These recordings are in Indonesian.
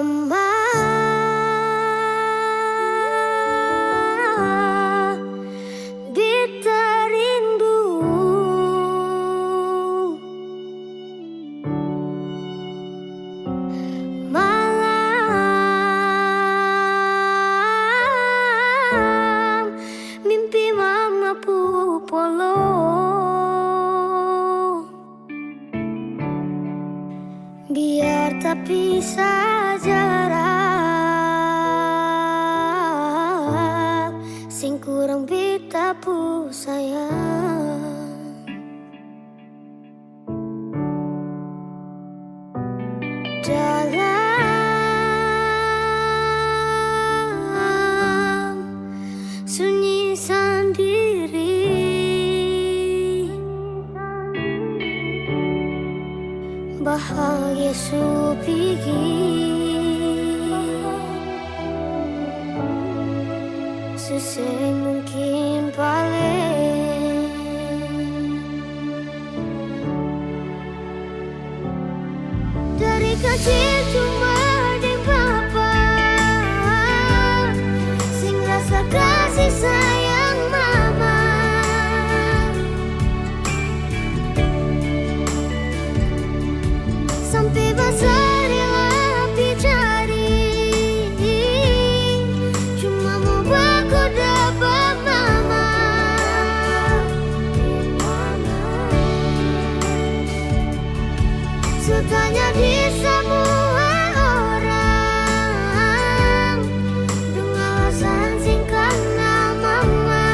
Mama, beta rindu malam, mimpi mama pupolo. Biar tak pisah jarak, sing kurang beta pu sayang. Dalam sunyi sendiri, bahagia supigi susah mungkin paling. Dari kecil cuma di papa sing rasa kasih sayang mama. Sampai besar lebih cari, cuma mau baku dapat mama. Sutanya di semua orang dengan alasan singkat nama mama.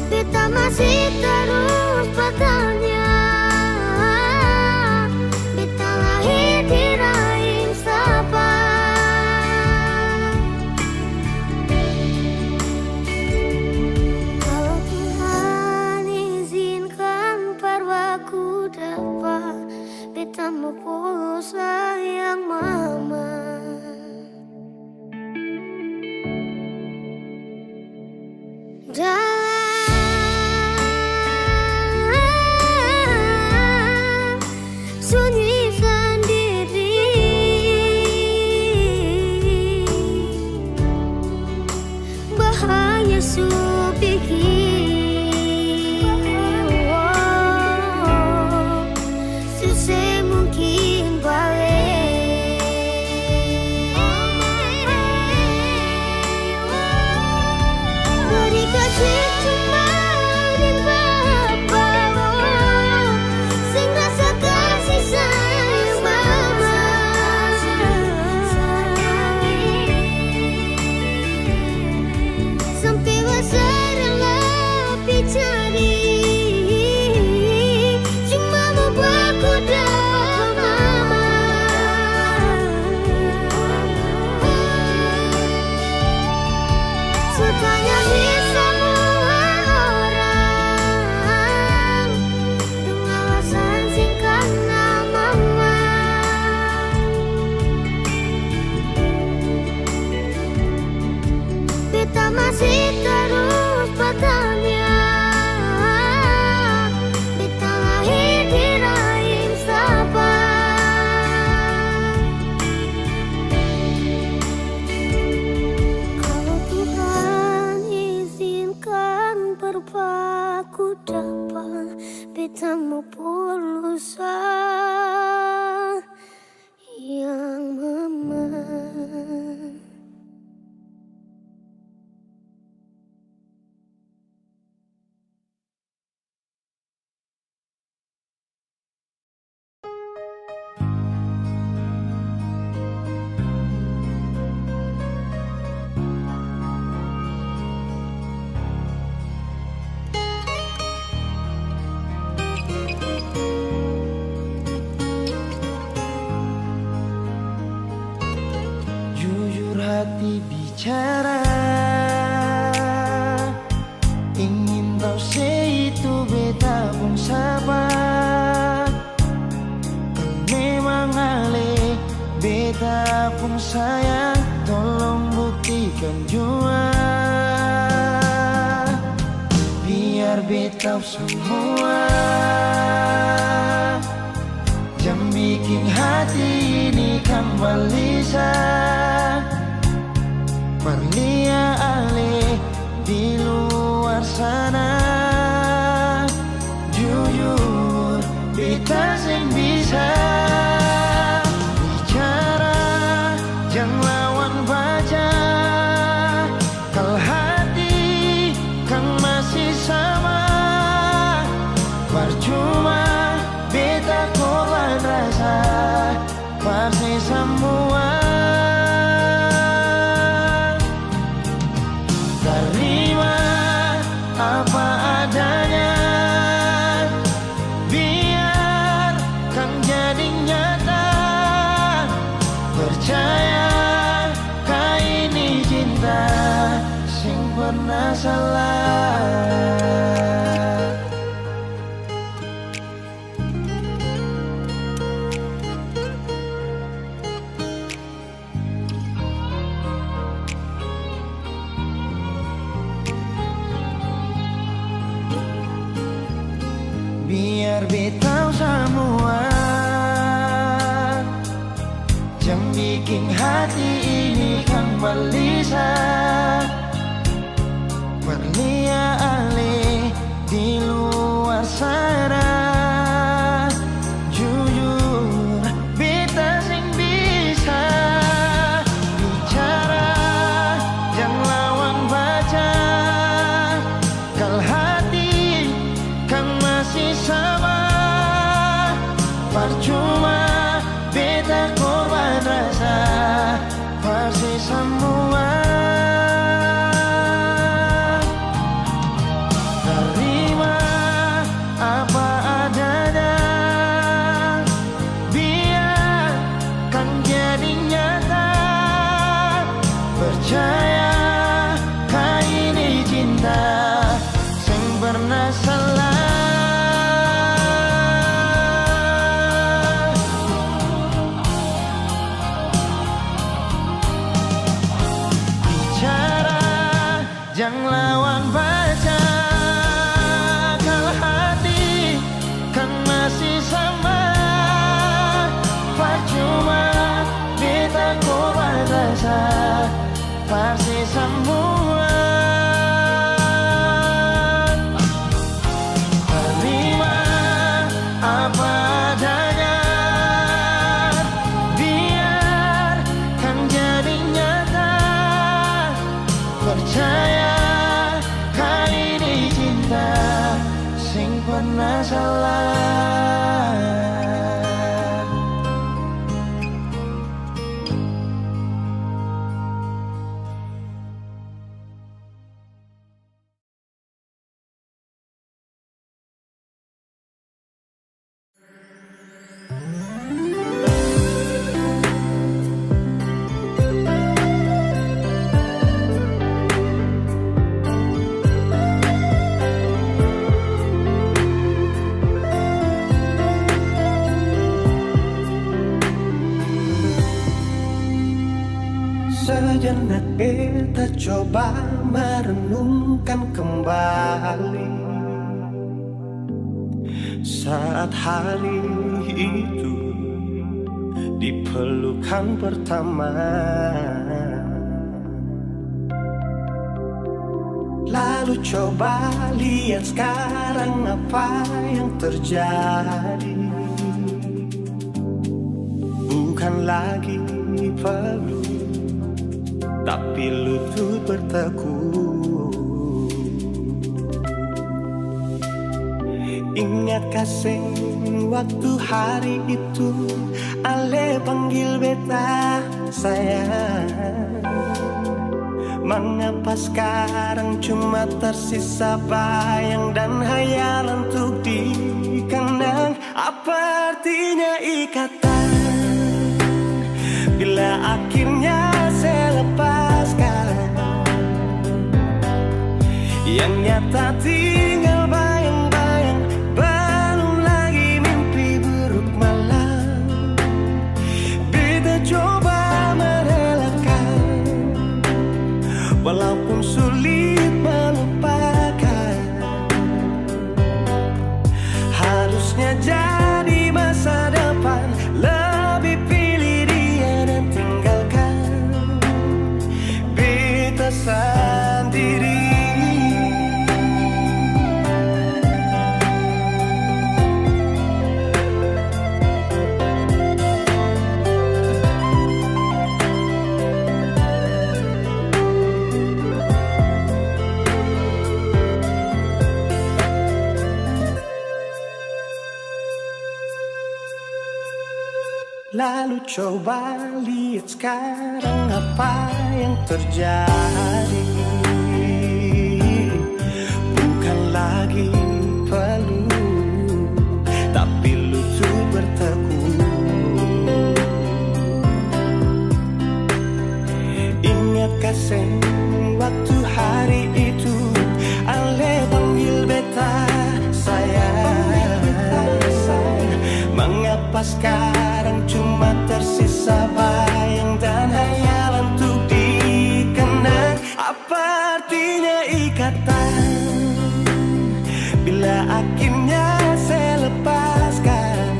Beta masih terus bertanya, beta lahir di rahim siapa? Kalau Tuhan izinkan parwaku dapat, beta mau pulang sayang mama. Sunyi sendiri, bahagia supiki susah mungkin balik. Dari kecil cuma di papa sing rasa kasih sayang mama. Sampai besar lebih cari, cuma mau baku dapat mama. Sutanya di semua orang dengan alasan singkat nama mama. Beta masih terus bertanya, beta lahir di rahim siapa? Kalau Tuhan izinkan berpaku dapat, beta mau pulang sayang mama. Jujur hati bicara, ingin tahu itu beta pun sabar. Memang ale beta pun sayang, tolong buktikan jua. Biar beta semua balisa Perlia ale di luar sana. Jujur kita sing bisa bicara, jangan lawan baca. Kalau hati kan masih sama, percuma beta korban rasa pasti semua. Terima apa adanya, biar kan jadi nyata. Percaya kau ini cinta sing pernah salah. Biar beta semua jangan bikin hati ini kan balisa. Perlia ale di luar sana. Jujur beta sing bisa bicara, jangan lawan baca. Kalau hati kan masih sama, percuma beta korban rasa pasti semua. Terima apa adanya, biar kan jadi nyata. Percaya kau ini cinta sing pernah salah. Jangan lawan baca. Kalau hati kan masih sama, percuma beta korban rasa pasti semua. Terima apa adanya, biar kan jadi nyata. Percaya sing pernah salah. Sejenak beta coba merenungkan kembali saat hari itu di pelukan pertama. Lalu coba lihat sekarang apa yang terjadi. Bukan lagi peluk, tapi lutut bertekuk. Ingat kasih waktu hari itu ale panggil beta sayang. Mengapa sekarang cuma tersisa bayang dan hayalan untuk dikenang? Apa artinya ikatan bila akhirnya saya lepaskan? Yang nyata tinggal bayang-bayang, belum lagi mimpi buruk malam. Beta coba merelakan, walaupun sulit melupakan. Harusnya jadi masa depan, lebih pilih dia dan Lalu coba lihat sekarang apa yang terjadi. Bukan lagi peluk, tapi lutut bertekuk. Ingatkah sen waktu hari itu Ale panggil beta sayang. Mengapa sekarang cuma tersisa bayang dan hayalan untuk dikenang? Apa artinya ikatan bila akhirnya saya lepaskan?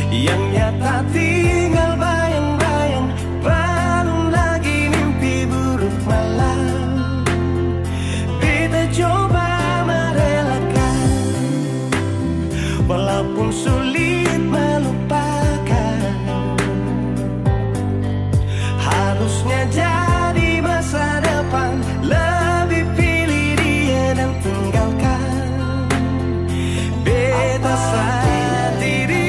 Yang nyata tinggal bayang-bayang, belum lagi mimpi buruk malam. Beta coba merelakan, walaupun sulit melupakan. Harusnya jadi masa depan, lebih pilih dia dan tinggalkan beta sendiri.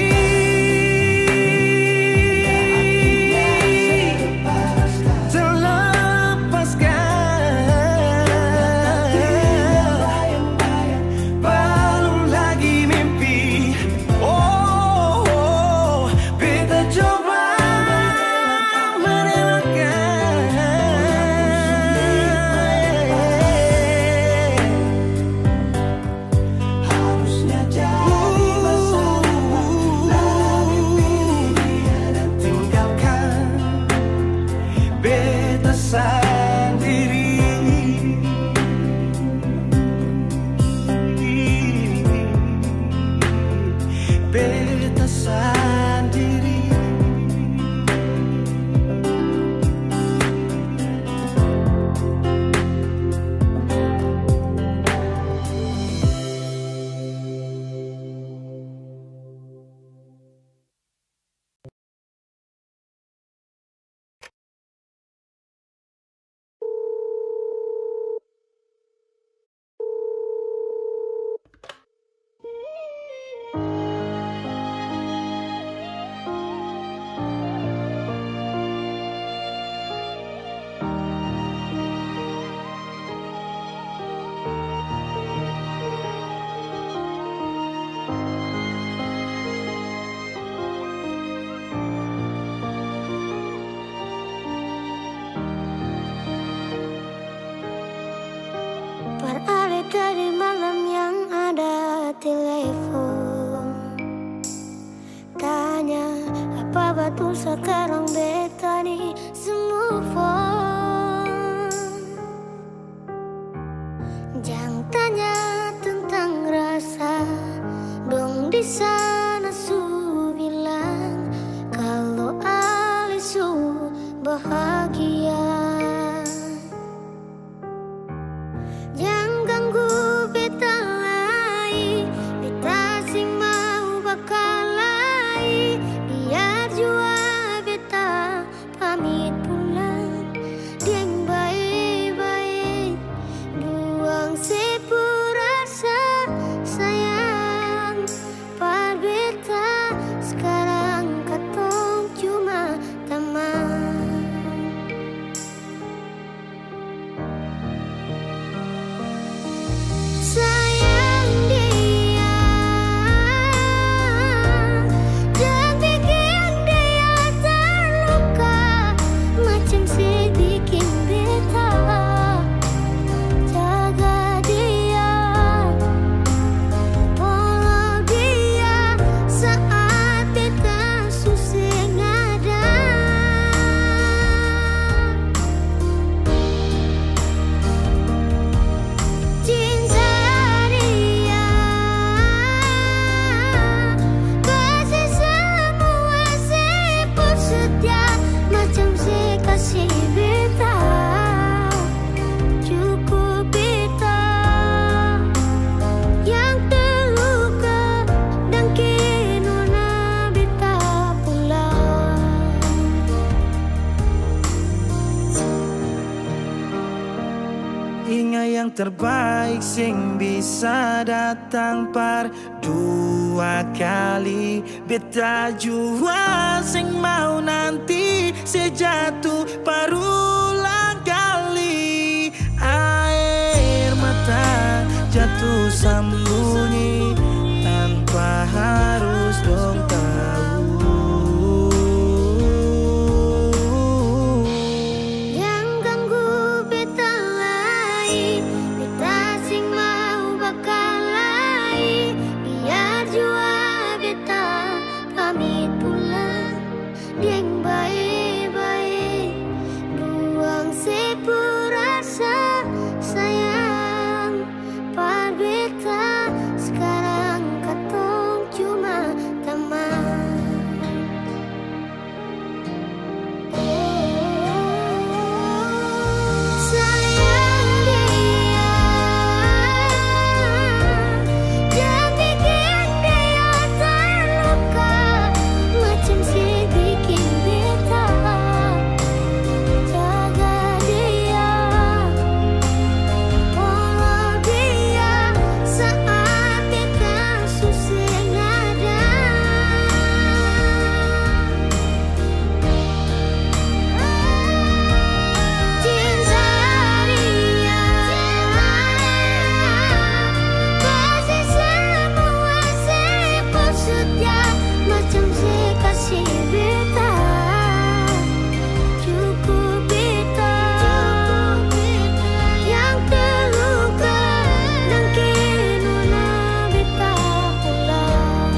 Beralih dari malam yang ada telepon, tanya apa betul sekarang beta nih semua phone. Jangan tanya tentang rasa, dong di sana su bilang kalau Alisu bahagia. Jangan ganggu beta lagi, beta sing mau bakal lagi. Biar jua beta pamit pulang, deng baik-baik. Duang sepurasa sayang, par beta sekarang katong cuma teman. Sayang dia, terbaik sing bisa datang par dua kali. Beta jua sing mau nanti sejatuh parulang kali. Air mata jatuh sembunyi tanpa harus dong tahu. Yang ganggu beta lain, beta sing mau bakal lain. Biar jua beta pamit pulang, yang baik-baik buang sepurasa sayang. Par beta sekarang katong cuma teman. Sayang dia, jangan bikin dia terluka, macam si bikin beta. Jaga dia, follow dia saat beta susah ada. Cinta dia, kasih semua sepul setia, macam si kasih beta. Cukup beta yang terluka dan kini beta pulang.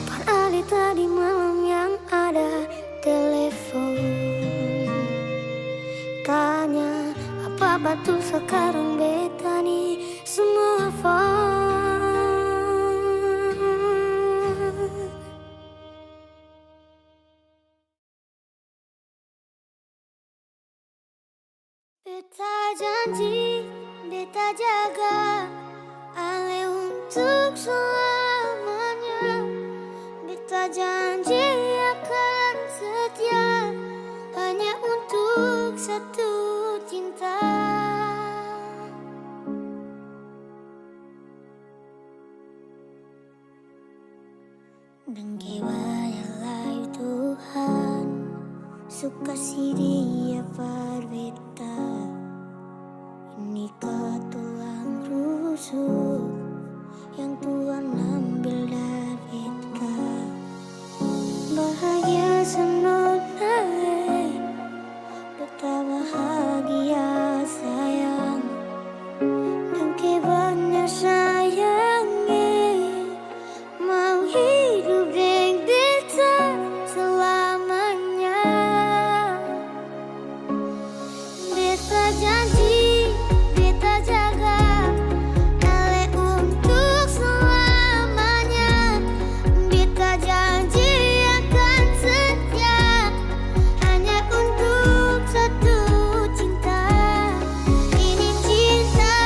Padahal tadi malam yang ada telepon, tanya apa betul sekarang beta nih semua phone. Beta janji, beta jaga Ale untuk selamanya. Beta janji akan setia hanya untuk satu cinta. Dan kewayalah Tuhan suka si dia berbeda. Ini tulang rusuk yang Tuhan ambil dari kita. Bahagia senonai, beta bahagia sayang. Dan kebanyak sayangi, mau hidup dengan beta selamanya. Beta janji, beta jaga Ale untuk selamanya. Beta janji akan setia hanya untuk satu cinta. Ini cinta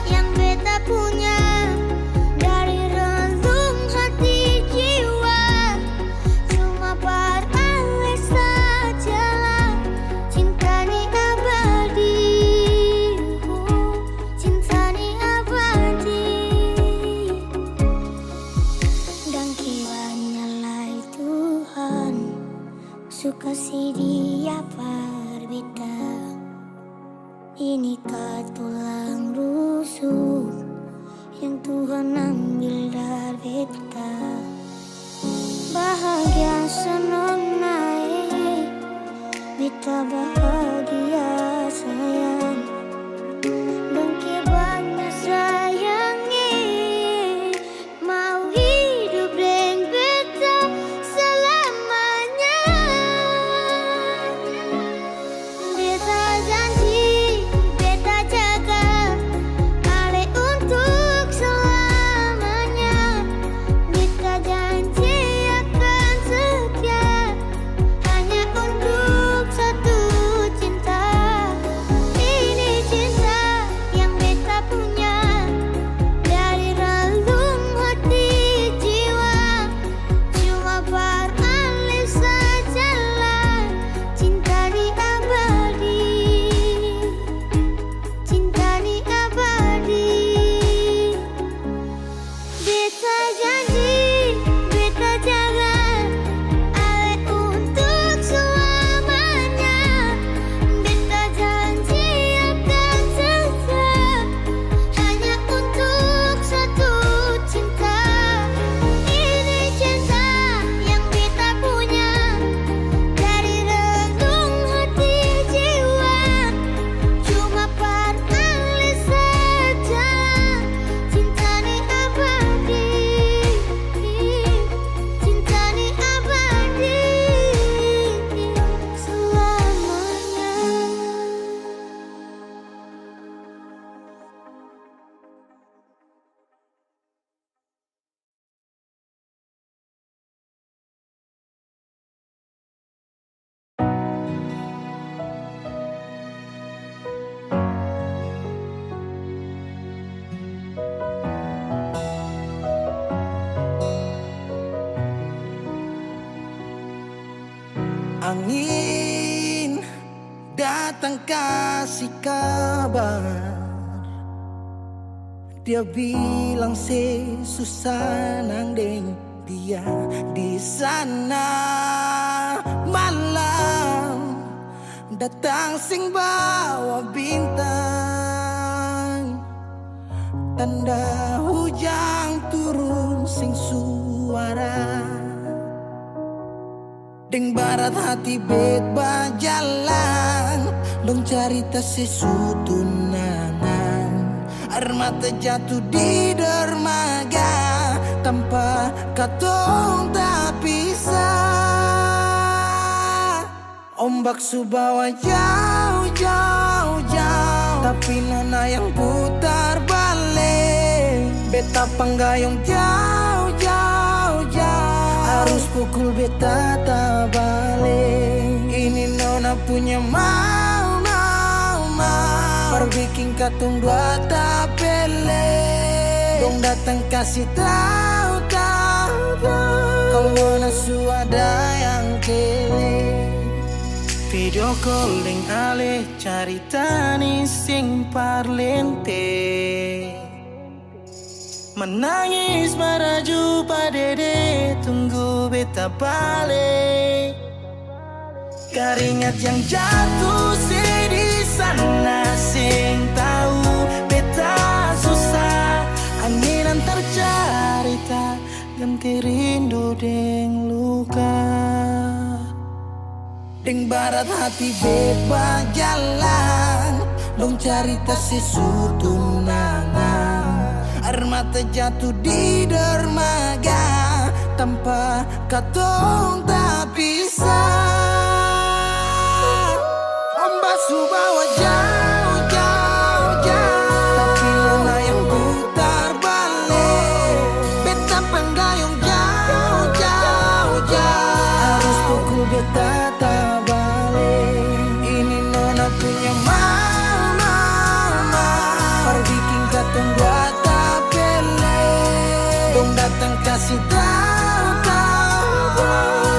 yang beta punya dari relung hati jiwa. Cuma par Ale sajalah cinta ni abadi. Cinta ni abadi. Dan kiranya lai Tuhan suka si dia berbeda. Ini tulang rusuk yang Tuhan ambil dari beta. Bahagia senonai, beta bahagia sayang. Dan kebanyak sayangi, mau hidup dengan beta selamanya. Beta janji, beta jaga angin datang kasih kabar. Dia bilang susah nang deng dia di sana. Malam datang sing bawa bintang, tanda hujan turun sing suara. Deng barat hati bet bajalan, dong cerita sesutunangan. Air mata jatuh di dermaga, tanpa katong tak pisah. Ombak subawa jauh, jauh, jauh, tapi nona yang putar balik. Beta panggayong jauh, jauh, jauh, harus pukul beta tak balik. Ini nona punya mau, mau, mau, perbikin katong dua tak pele. Dong datang kasih tahu, tahu, tahu, kalau nona suada yang kele. Video calling ale carita ni sing parlente, menangis maraju padede tunggu beta balik. Keringat yang jatuh di sana sing tahu beta susah. Angin antar carita ganti rindu deng luka. Deng barat hati bebas jalan, dong cerita sesutunangan. Air mata jatuh di dermaga, tanpa katong tak pisah. Ombak subawa jauh, jauh, jauh, tapi nona yang putar balik. Beta panggayong jauh, jauh, jauh, harus pukul beta tak balik. Ini nona punya mau, mau, mau, perbikin katong dua tak pele. Dong datang kasih tahu, tahu,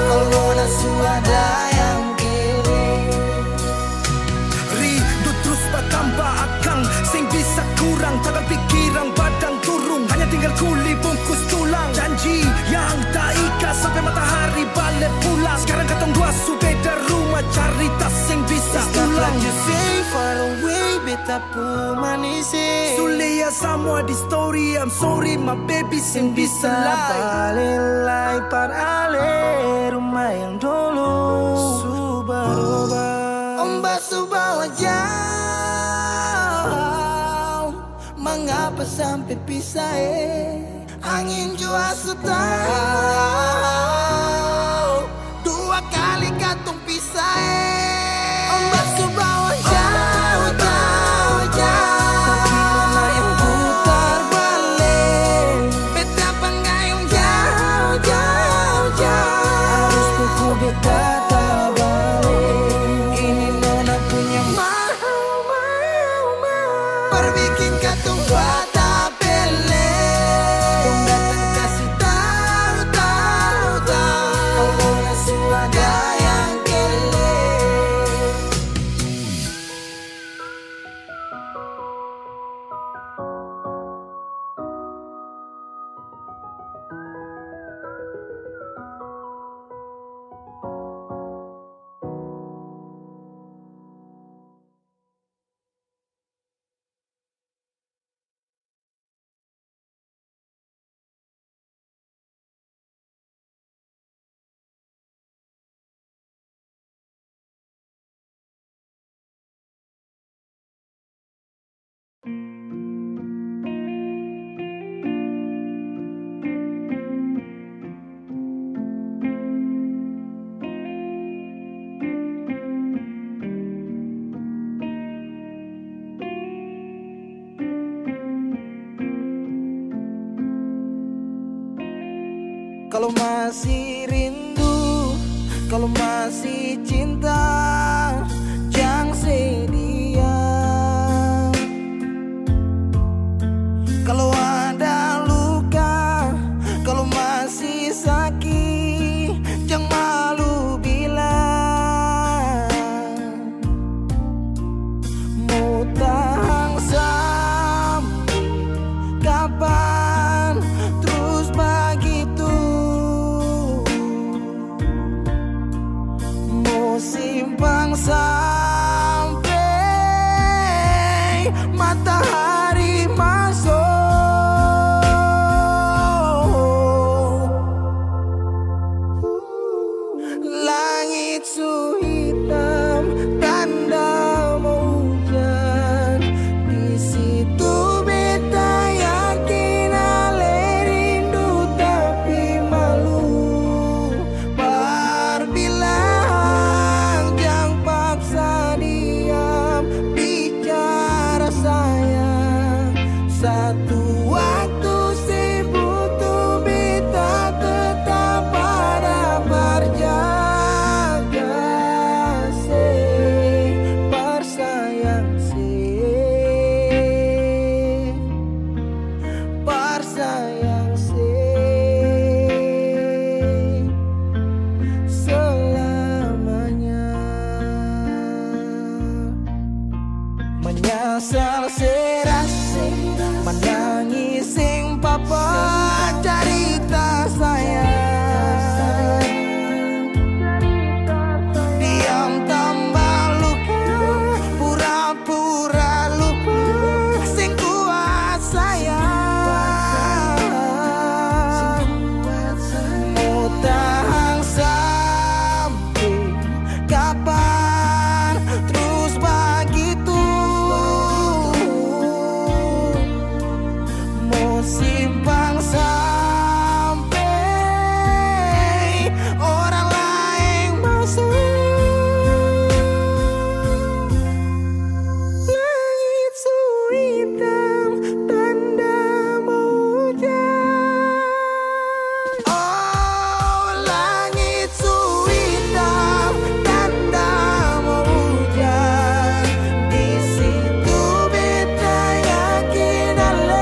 kalau nona suada yang kere. Rindu terus bertambah akang, sing bisa kurang, tangan pikiran badang turung, hanya tinggal kuli bungkus tulang. Janji yang tak ikhlas sampai matahari balik pulang. Sekarang katong dua su beda rumah, cari tas sing bisa ulang. You say far away, beta pu manise. Sulia semua di story, I'm sorry my baby sing bisa balelai par ale rumah yang dulu subaroba. Ombak subawa jauh, mengapa sampai pisah angin jua tahu, dua kali katong pisah Ombak subawa jauh, jauh, jauh, tapi nona yang putar balik. Beta panggayong jauh, jauh, jauh, harus pukul beta tak balik. Ini nona punya mau, mau, mau, perbikin katong dua tak pele. Dong datang kasih tahu, tahu, tahu, kalau nona suada yang kele. Kalau masih rindu, kalau masih cinta, jangan sedia. Kalau ada luka, kalau masih sakit, jangan malu bilang. sampai matahari masuk. Langit su hitam, tanda mau hujan. Di situ beta yakin ale rindu tapi malu. Berbilang jangan paksa diam, bicara sayang. Satu waktu sibuk tuh beta tetap pada berjaga. Menyesal serasi, menangis sing papa cerita sayang. Diam tambah luka, pura-pura lupa, sing kuat sayang. Mau tahan sampai kapan terus begitu? Simpang sampai orang lain masuk. Langit su hitam, tanda mau hujan. Oh, langit su hitam, tanda mau hujan. Di situ beta yakin ale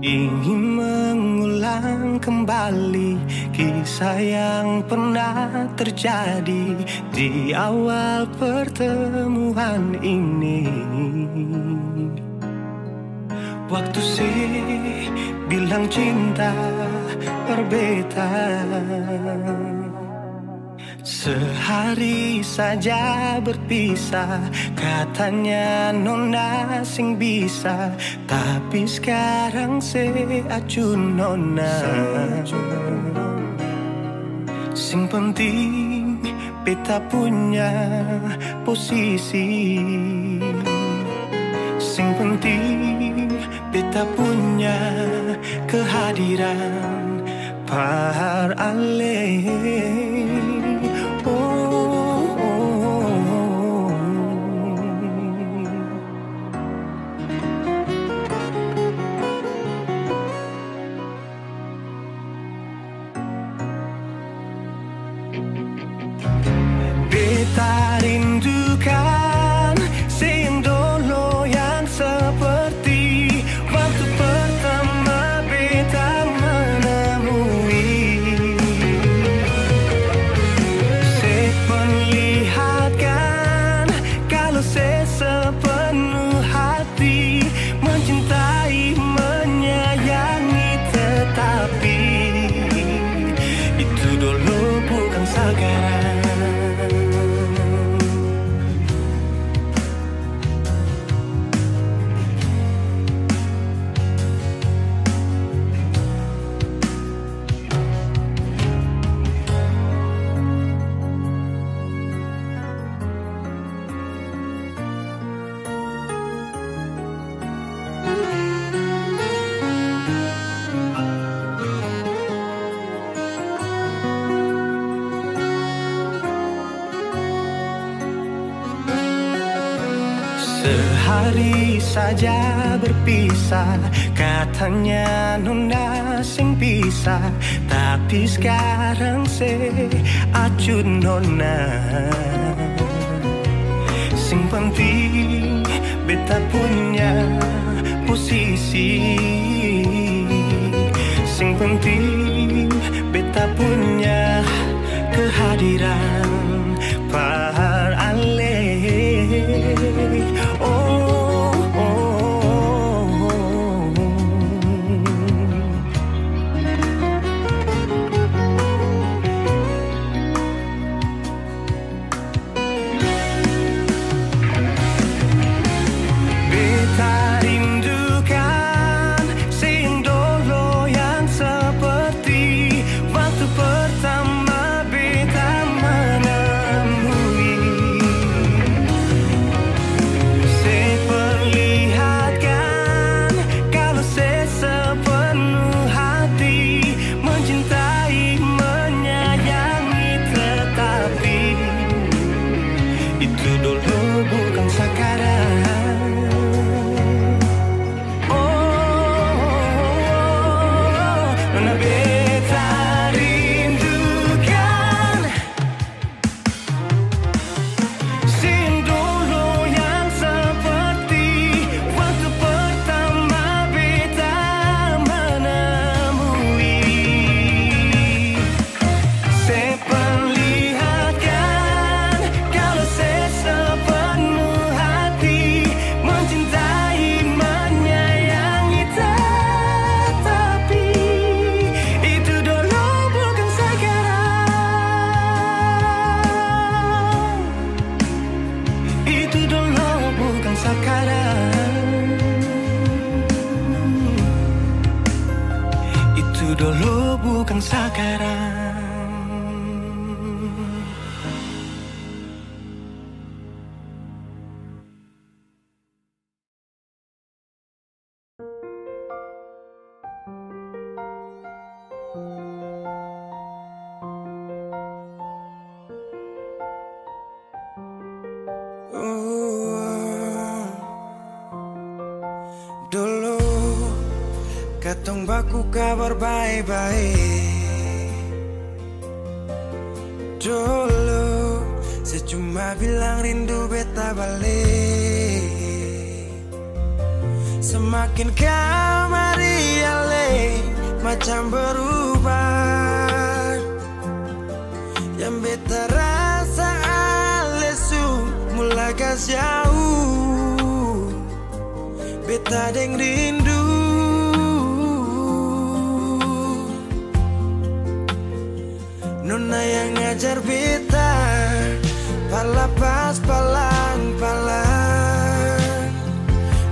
ingin mengulang kembali kisah yang pernah terjadi di awal pertemuan ini. Waktu sih bilang cinta berbeda, sehari saja berpisah, katanya nona sing bisa, tapi sekarang se acun nona. Sing penting beta punya posisi, sing penting beta punya kehadiran par ale. Beta rindukan sing dulu yang seperti waktu pertama beta menemui. Saya perlihatkan kalau saya sepenuh hati mencintai, menyayangi, tetapi itu dulu bukan sekarang. hari saja berpisah. Katanya nona sing pisah, tapi sekarang se acut nona. Sing penting beta punya posisi. Sing penting beta punya kehadiran par ale. Oh, oh, oh. Beta rindukan sing dulu yang seperti waktu pertama beta menemui. Saya perlihatkan kalau saya sepenuh hati mencintai, menyayangi, tetapi itu dulu bukan sekarang. Nona beta rindukan sing dulu yang seperti waktu pertama beta menemui. Saya perlihatkan kalau saya sepenuh hati mencintai, menyayangi, tetapi itu dulu bukan sekarang. Itu dulu bukan sekarang. Itu dulu bukan sekarang. Dulu katong baku kabar baik-baik. Dulu saya cuma bilang rindu beta balik. Semakin kamari ale macam berubah. Yang beta rasa alesu mulai gas jauh. Beta deng rindu. Nona yang ngajar beta palapas palang-palang.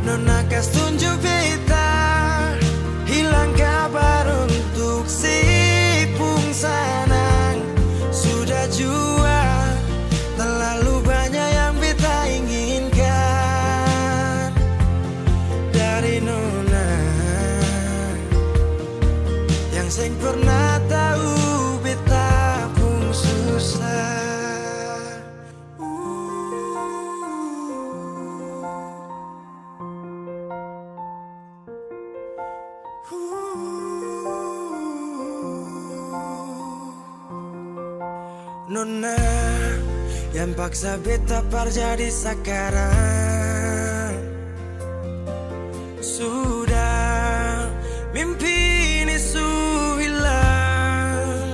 Nona kas tunjuk beta hilang kabar untuk si pungsanang. Sudah jua terlalu banyak yang beta inginkan dari nona yang sing pernah tahu beta pun susah. Nona yang paksa beta par jadi sekarang. Sudah mimpi ini su hilang.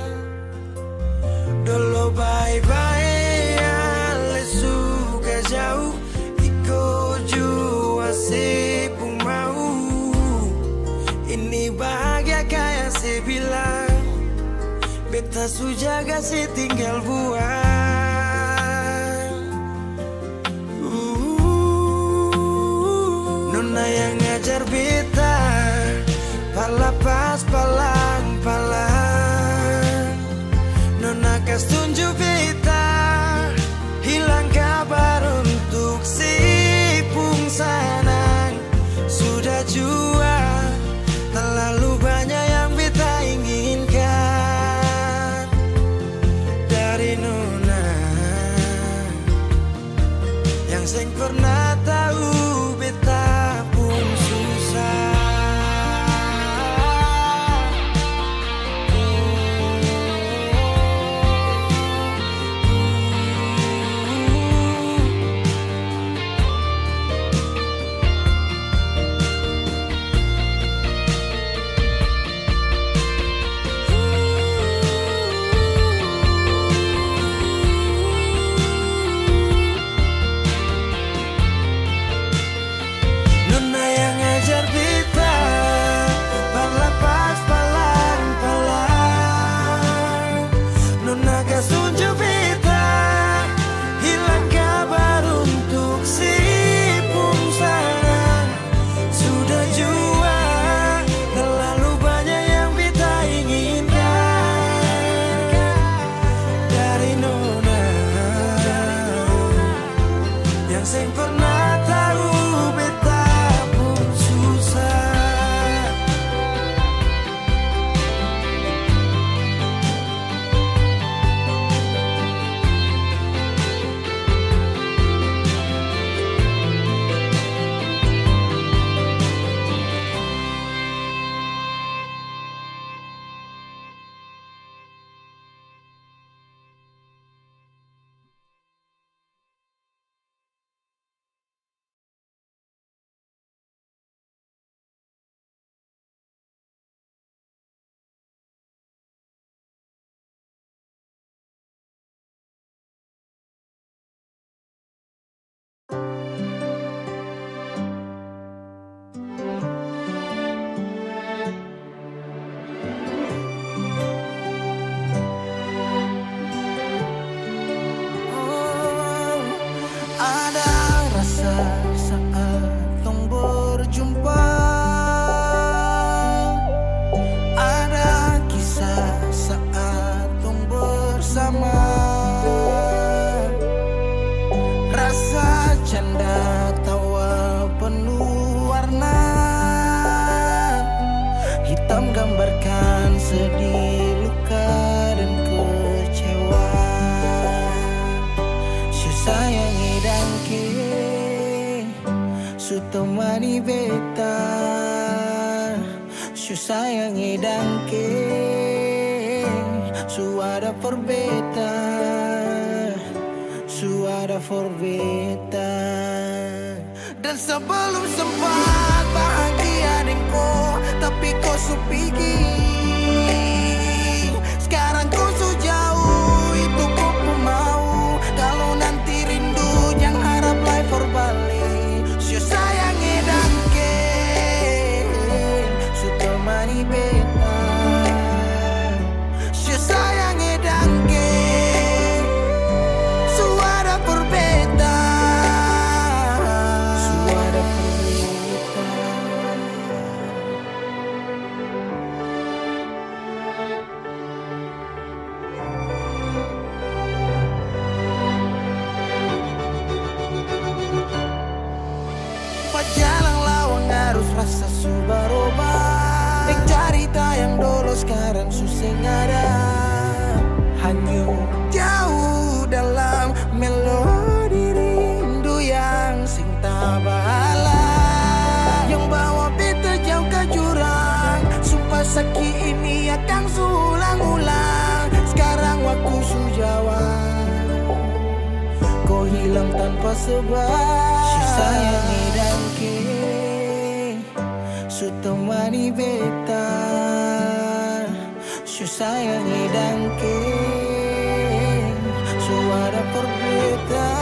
Dulu bye-bye ale suka jauh. Iko jua si pun mau. Ini bahagia kayak si bilang. Beta su jaga si tinggal buang. Nona yang ngajar beta palapas palang-palang. Nona kas tunjuk beta hilang kabar untuk si pungsanang. Sudah jua terlalu banyak yang beta inginkan dari nona yang sing pernah tahu mani beta su sayangi dangke suara for beta suara for beta. Dan sebelum sempat bahagia denko, tapi kau su pergi. Sekarang kau su jauh, itu kau pun mau. Kalau nanti rindu jangan harap life for balik. Su sayangi dangke, su temani beta. Su sayangi dangke, suara for beta. Suara for beta. Jalan lawang harus rasa subaroba. Dek cerita yang dulu sekarang suseng ada. Hanyut jauh dalam melodi rindu yang sing tabala. Yang bawa beta jauh ke jurang. Sumpah sakit ini akan ulang-ulang. Sekarang waktu su jawab, kau hilang tanpa sebab. Su sayangi dangke, su temani beta. Su sayangi dangke, suara for beta.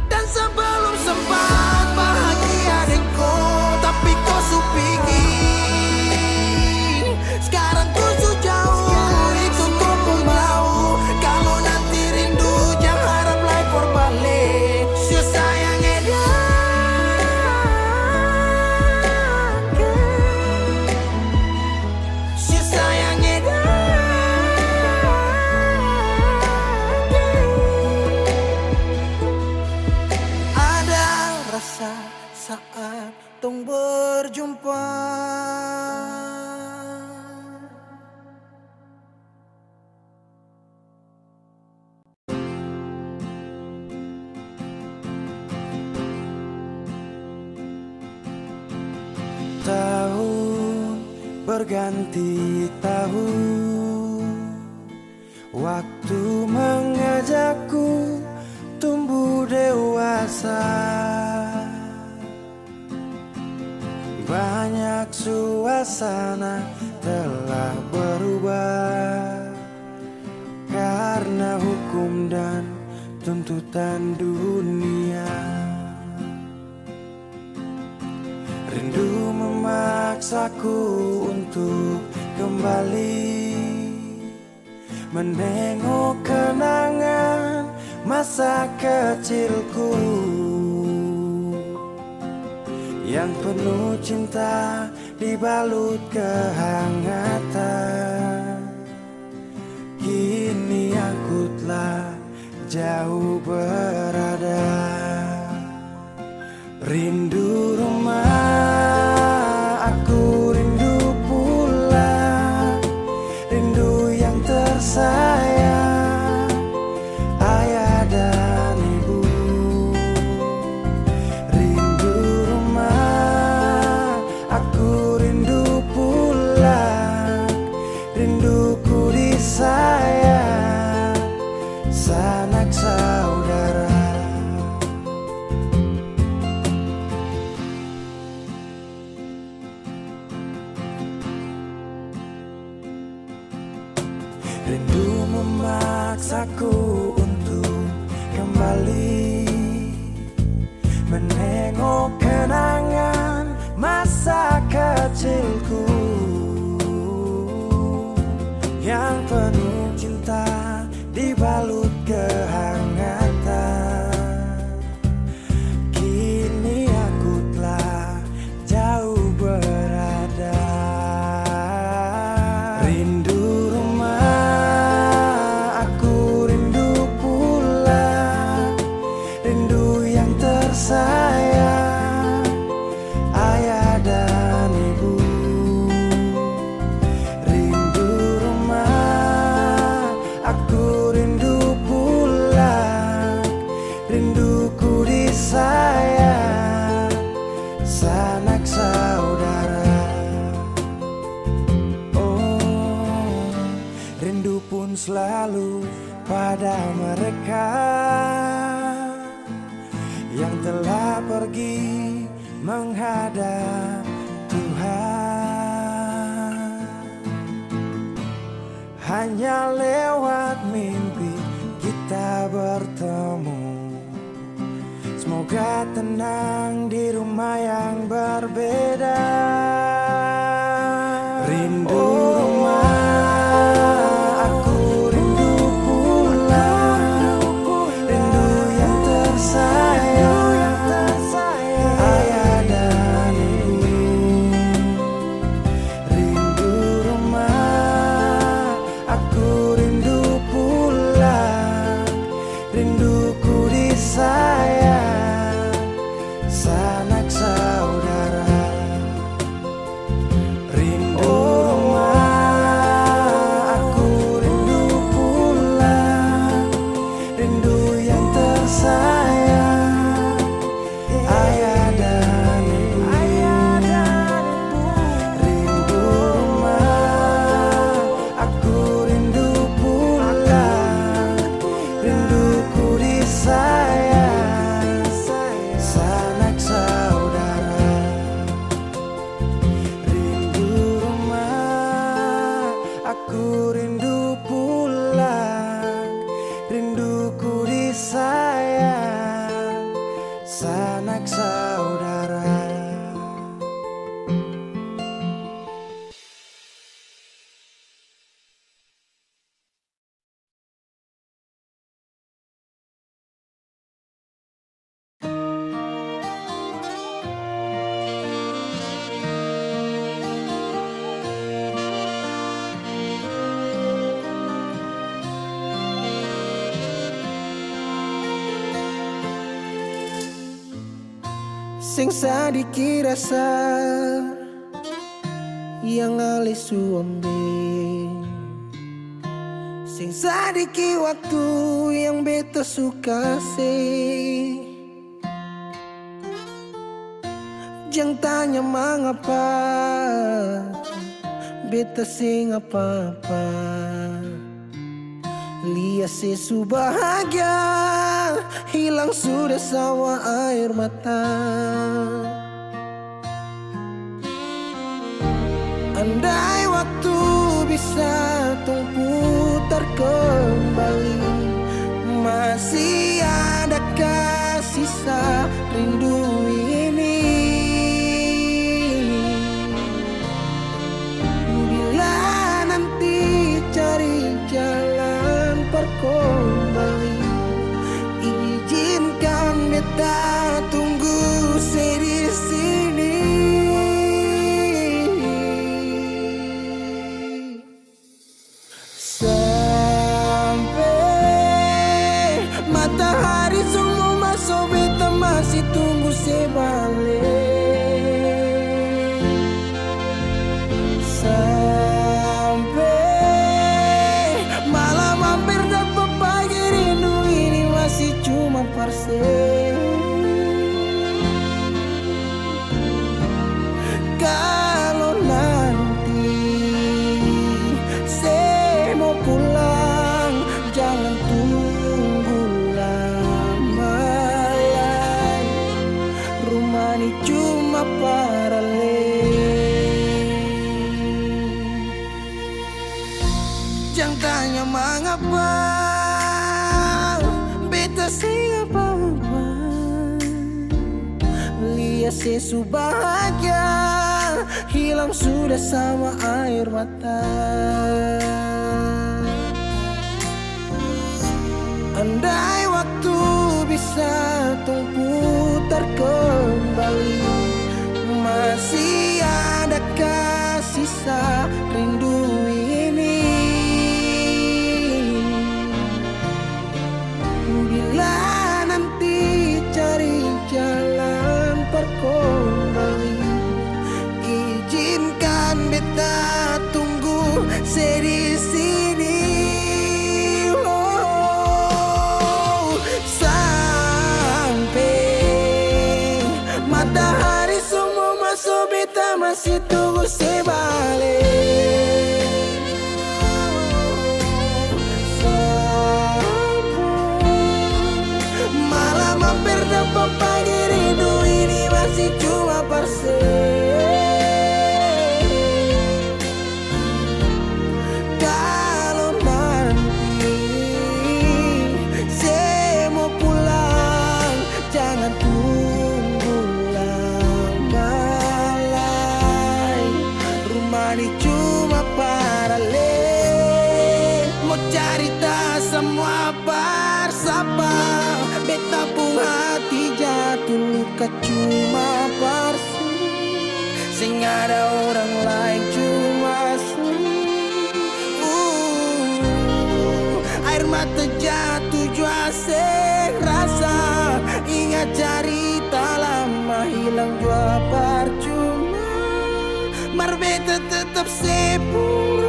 Dan sebelum sempat bahagia denko, tapi kau su pergi. Sekarang kau su jauh, itu kau pun mau. Kalau nanti rindu jangan harap life for balik. Su sayangi dangke, su sayangi dangke. Ada rasa saat tong berjumpa. Tahun berganti tahun, waktu mengajakku tumbuh dewasa. Banyak suasana telah berubah karena hukum dan tuntutan dunia. Rindu memaksaku untuk kembali menengok kenangan masa kecilku yang penuh cinta dibalut kehangatan. Kini aku telah jauh berada. Rindu rumah, aku rindu pulang. Rindu yang tersayang, ayah dan ibu. Rindu rumah, aku rindu pulang. Rinduku disayang, sanak saudara. Rindu memaksaku untuk kembali menengok kenangan masa kecilku yang penuh cinta dibalut kehangatan. Kini aku telah jauh berada. Rindu rumah, aku rindu pulang. Rindu yang tersayang, ayah dan ibu. Rindu rumah, senyum selalu pada mereka yang telah pergi menghadap Tuhan. Hanya lewat mimpi kita bertemu. Semoga tenang di rumah yang berbeda. Rindu rumah, aku rindu pulang. Rindu yang tersayang, ayah dan ibu. Rindu rumah, aku rindu pulang. Rinduku disayang, sanak saudara. Rindu rumah, aku rindu pulang. Rindu yang tersayang, ayah dan ibu. Rindu rumah, aku rindu pulang. Rinduku disayang, sanak saudara. Rindu rumah, aku rindu pulang. Rinduku disayang, sanak saudara. Sing sadiki rasa yang alih suambe, sing sadiki waktu yang beta suka sih. Jangan tanya mengapa beta sing apa-apa. Lihat sesu bahagia hilang sudah sama air mata. Andai waktu bisa tung putar kembali, masih adakah sisa rindu ini? Bila nanti cari jalan kembali, izinkan beta tunggu di sini. Sampai matahari semua masuk, beta masih tunggu sebalik. Sampai malam hampir dapat pagi, rindu ini masih cuma parse. Kalau nanti saya mau pulang, jangan tunggu lama ya. Rumah ini cuma paralel. Jangan tanya mengapa beta sing apa-apa. Lihat sesu bahagia hilang sudah sama air mata. Andai waktu bisa tung putar kembali, masih adakah sisa rindu ini? Bila nanti cari jalan kembali, izinkan beta tunggu di sini. Oh, sampai matahari semua masuk, beta masih tunggu sebalik. rumah ini cuma paralel. Mau cerita semua bersama, beta pun hati jatuh luka cuma parsu. Sing ada orang lain cuma air mata jatuh jua rasa. Ingat cerita lama hilang jua percuma. Marbeta tetap sepuluh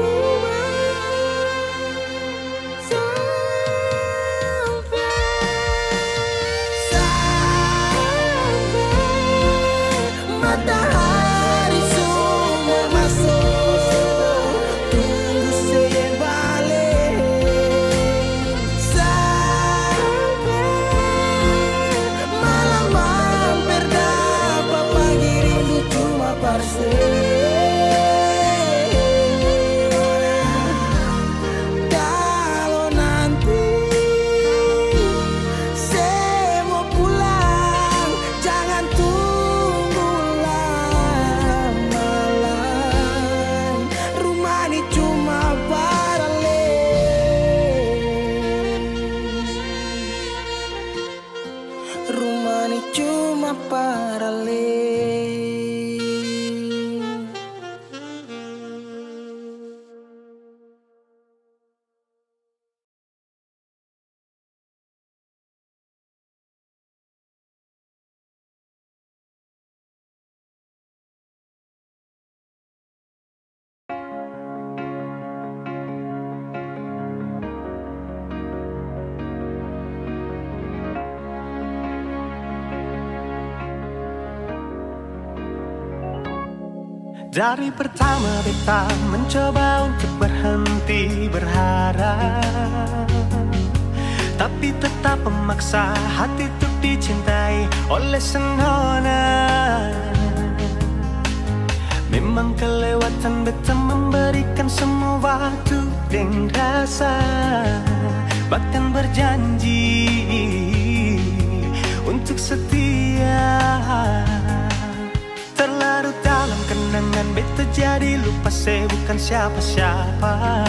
matahari semua masuk. Tunggu saya balik sampai malam hampir dapat pagi rindu cuma parse. Kalau nanti saya mau pulang, jangan tunggu lama lagi. Rumah ini cuma paralel. Rumah ini cuma paralel. Dari pertama beta mencoba untuk berhenti berharap, tapi tetap memaksa hati untuk dicintai oleh senona. Memang kelewatan beta memberikan semua waktu dan rasa, bahkan berjanji untuk setia. Terlarut dalam kenangan beta jadi lupa saya bukan siapa-siapa.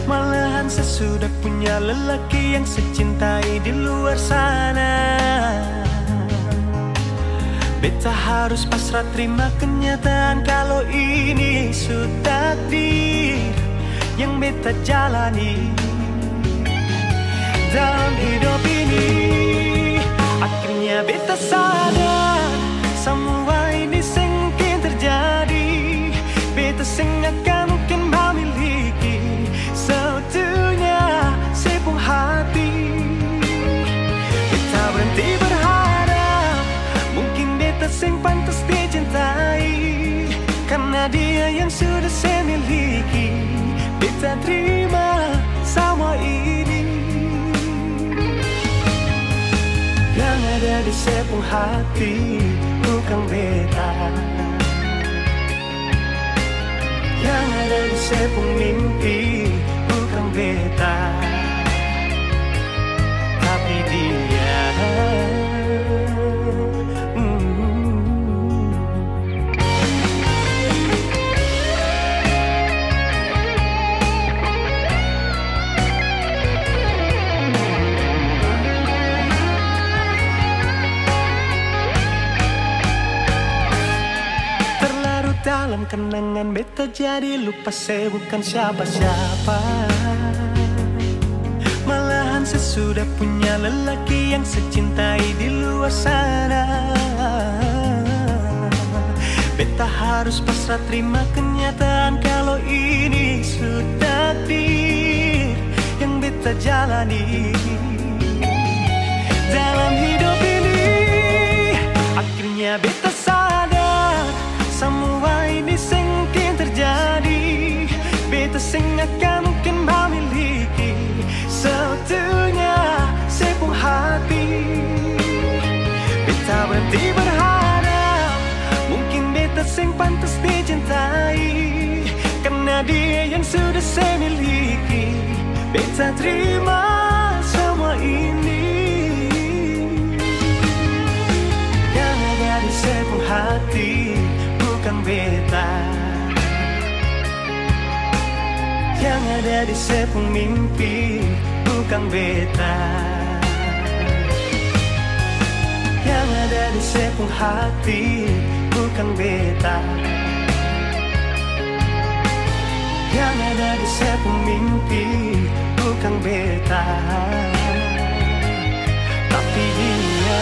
Malahan saya sudah punya lelaki yang saya cintai di luar sana. Beta harus pasrah terima kenyataan kalau ini sudah takdir yang beta jalani dalam hidup ini. Akhirnya beta sadar semua ini sengkin terjadi. Beta akan mungkin memiliki seutuhnya sebuah hati. Beta berhenti berharap mungkin beta sing pantas dicintai, karena dia yang sudah saya miliki. Beta terima semua ini. Yang ada di sebuah hati bukan beta, yang ada di sebuah mimpi bukan beta, tapi dia. Dalam kenangan beta jadi lupa saya bukan siapa-siapa. Malahan saya sudah punya lelaki yang saya cintai di luar sana. Beta harus pasrah terima kenyataan kalau ini sudah takdir yang beta jalani dalam hidup ini. Akhirnya beta sadar semua ini sengkin terjadi. Beta akan mungkin memiliki seutuhnya sebuah hati. Beta berhenti berharap mungkin beta sing pantas dicintai, karena dia yang sudah saya miliki. Beta terima semua ini. Yang ada di sebuah hati bukan beta, Yang ada di sepung mimpi bukan beta, yang ada di sepung hati bukan beta, yang ada di sepung mimpi bukan beta, tapi dia.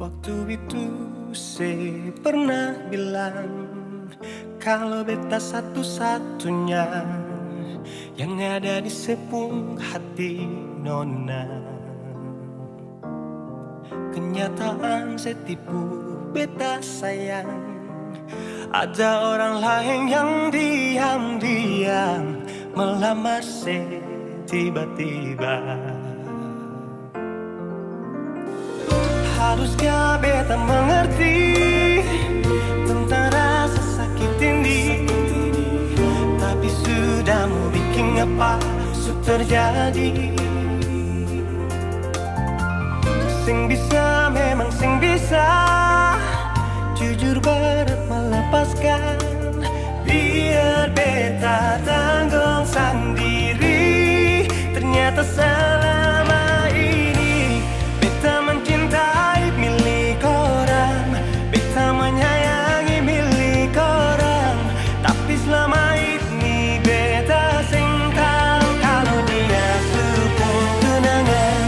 Waktu itu saya pernah bilang kalau beta satu-satunya yang ada di sepung hati nona. Kenyataan saya tipu beta sayang, ada orang lain yang diam-diam melamar saya tiba-tiba. Haruskah beta mengerti tentang rasa sakit ini, tapi sudah mau bikin apa terjadi. Sing bisa memang sing bisa, jujur berat melepaskan. Biar beta tanggung sendiri, ternyata selama ini beta mencintai milik orang, beta menyayangi milik orang, tapi selama ini beta sing tahu kalau dia sepung tunangan.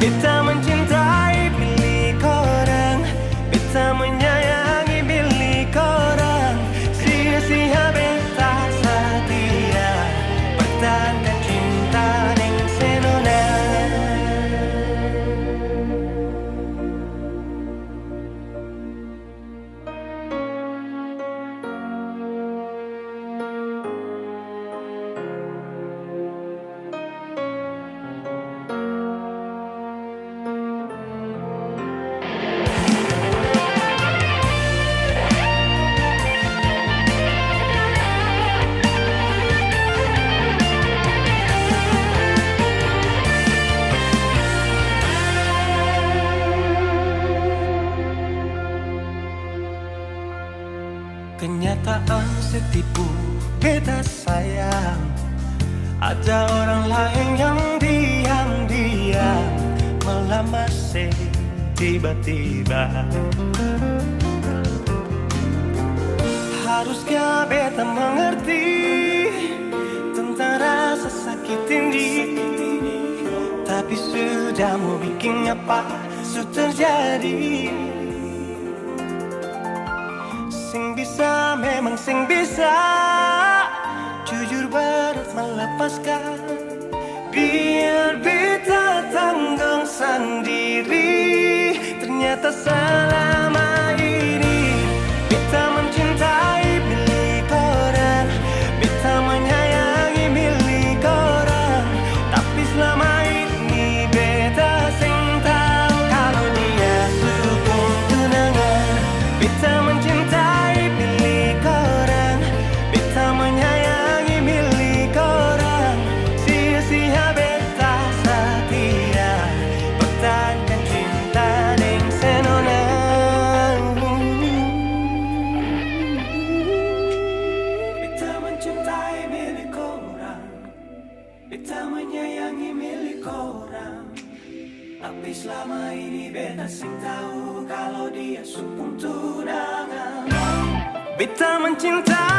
Beta mencintai milik orang, beta menyayangi milik orang, sia-sia beta setia pertahankan cinta ning senona. Kenyataan setipu beta sayang, ada orang lain yang diam-diam melamar saya tiba-tiba. Haruskah beta mengerti tentang rasa sakit ini, tapi sudah mau bikin apa terjadi. Sing bisa memang sing bisa, jujur berat melepaskan. Biar beta tanggung sendiri, ternyata selama ini beta mencintai milik orang, beta menyayangi milik orang, tapi selama ini beta sing tahu kalau dia sepung tunangan. Beta mencintai milik orang, beta menyayangi milik orang, sia-sia beta setia pertahankan cinta ning senona. Beta mencintai milik orang, beta menyayangi milik orang, tapi selama ini beta sing tahu kalau dia sepung tunangan. Beta mencintai